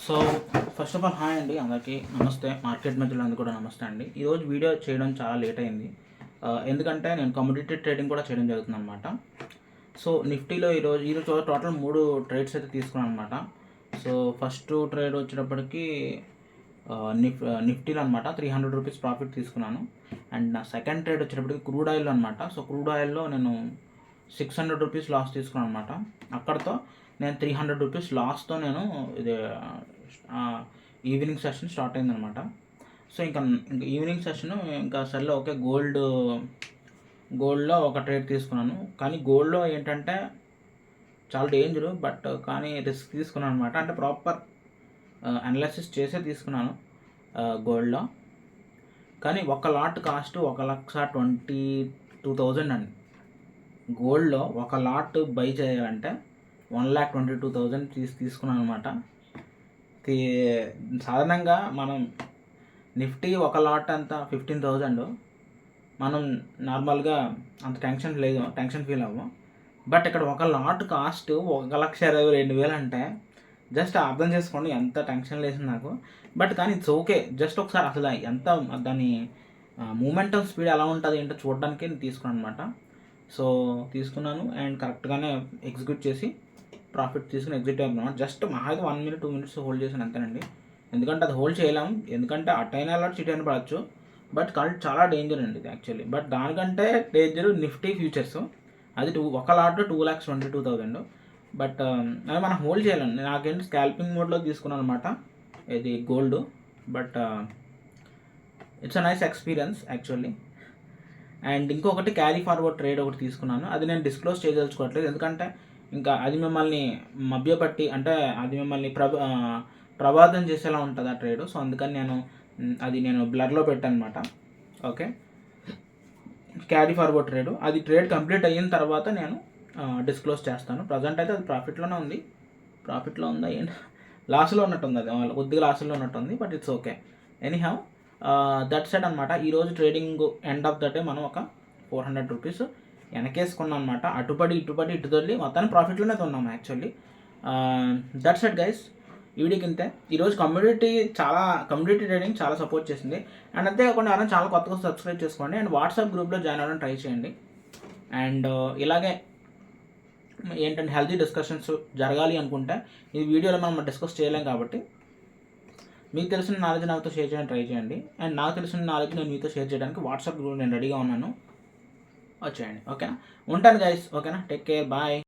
So first of all hi అండి, అందరికీ నమస్తే. మార్కెట్ మిత్రులందరూ కూడా నమస్తే అండి. ఈరోజు వీడియో చేయడం చాలా లేట్ అయింది, ఎందుకంటే నేను కమ్యూడిటీ ట్రేడింగ్ కూడా చేయడం జరుగుతుంది అనమాట. సో నిఫ్టీలో ఈరోజు టోటల్ 3 ట్రేడ్స్ అయితే తీసుకున్నాను అనమాట. సో ఫస్ట్ ట్రేడ్ వచ్చేటప్పటికి నిఫ్టీలో అనమాట 300 రూపీస్ ప్రాఫిట్ తీసుకున్నాను. అండ్ నా సెకండ్ ట్రేడ్ వచ్చేటప్పటికి క్రూడ్ ఆయిల్ అనమాట. సో క్రూడ్ ఆయిల్లో నేను 600 రూపీస్ లాస్ తీసుకున్నాను అనమాట. అక్కడతో నేను 300 రూపీస్ లాస్తో నేను ఇది ఈవినింగ్ సెషన్ స్టార్ట్ అయిందనమాట. సో ఇంకా ఈవినింగ్ సెషన్ ఇంకా సర్లే ఓకే, గోల్డ్లో ఒక ట్రేడ్ తీసుకున్నాను. కానీ గోల్డ్లో ఏంటంటే చాలా డేంజరు, బట్ కానీ రిస్క్ తీసుకున్నాను అనమాట. అంటే ప్రాపర్ అనాలిసిస్ చేసే తీసుకున్నాను గోల్డ్లో. కానీ ఒక లాట్ కాస్ట్ 1,22,000 అండి. గోల్డ్లో ఒక లాట్ బై చేయాలంటే 1,22,000 తీసుకున్నాను అనమాట. సాధారణంగా మనం నిఫ్టీ ఒక లాట్ అంతా 15,000, మనం నార్మల్గా అంత టెన్షన్ ఫీల్ అవ్వం. బట్ ఇక్కడ ఒక లాట్ కాస్ట్ 1,22,000 అంటే జస్ట్ అర్థం చేసుకోండి ఎంత టెన్షన్ లేసింది నాకు. బట్ కానీ ఇట్స్ ఓకే, జస్ట్ ఒకసారి అసలు ఎంత దాని మూమెంటం స్పీడ్ ఎలా ఉంటుంది ఏంటో చూడడానికి నేను తీసుకున్నాను అనమాట. సో తీసుకున్నాను అండ్ కరెక్ట్గానే ఎగ్జిక్యూట్ చేసి ప్రాఫిట్ తీసుకుని ఎగ్జిట్ అవుతున్నాను. జస్ట్ మహా అయితే 1 minute 2 minutes హోల్డ్ చేశాను అంతేనండి. ఎందుకంటే అది హోల్డ్ చేయలేము, ఎందుకంటే అటైనా లాట్ చిట్ అయిన పడవచ్చు. బట్ కానీ చాలా డేంజర్ అండి ఇది యాక్చువల్లీ. బట్ దానికంటే డేంజర్ నిఫ్టీ ఫ్యూచర్స్. అది ఒక లాట్ 2,22,000. బట్ అది మనం హోల్డ్ చేయాలండి. నాకేంటి స్కాల్పింగ్ మోడ్లో తీసుకున్నాను అనమాట ఇది gold. But it's a nice experience actually. And ఇంకొకటి క్యారీ ఫార్వర్డ్ ట్రేడ్ ఒకటి తీసుకున్నాను. అది నేను డిస్క్లోజ్ చేయదలుచుకోవట్లేదు, ఎందుకంటే ఇంకా అది మిమ్మల్ని మభ్యపట్టి, అంటే అది మిమ్మల్ని ప్రభావితం చేసేలా ఉంటుంది ఆ ట్రేడ్. సో అందుకని నేను బ్లర్లో పెట్టాను అనమాట. Okay, carry forward trade. అది ట్రేడ్ కంప్లీట్ అయిన తర్వాత నేను డిస్క్లోజ్ చేస్తాను. ప్రజెంట్ అయితే అది ప్రాఫిట్లో ఉందా ఏంటి, లాస్లో ఉన్నట్టుంది, అది కొద్దిగా లాస్లో ఉన్నట్టుంది. But it's okay. Anyhow that set అనమాట. ఈరోజు trading end of the day మనం ఒక 400 రూపీస్ వెనకేసుకున్నాం అనమాట. అటుపడి ఇటు తొలి మొత్తాన్ని ప్రాఫిట్లోనే ఉన్నాము యాక్చువల్లీ. దట్ సెట్ గైస్, ఈ వీడియోకి ఇంతే. ఈరోజు కమ్యూనిటీ ట్రేడింగ్ చాలా సపోర్ట్ చేసింది. అండ్ అంతేకాకుండా ఎవరైనా చాలా కొత్తగా సబ్స్క్రైబ్ చేసుకోండి అండ్ వాట్సాప్ గ్రూప్లో జాయిన్ అవ్వడం ట్రై చేయండి. అండ్ ఇలాగే ఏంటంటే హెల్తీ డిస్కషన్స్ జరగాలి అనుకుంటే ఈ వీడియోలో మనం డిస్కస్ చేయలేం, కాబట్టి మీకు తెలిసిన నాలెడ్జ్ నాతో షేర్ చేయడానికి ట్రై చేయండి. అండ్ నాకు తెలిసిన నాలెడ్జ్ నేను మీతో షేర్ చేయడానికి వాట్సాప్ గ్రూప్ నేను రెడీగా ఉన్నాను, వచ్చేయండి. ఓకేనా, ఉంటాను గైస్. ఓకేనా, టేక్ కేర్, బాయ్.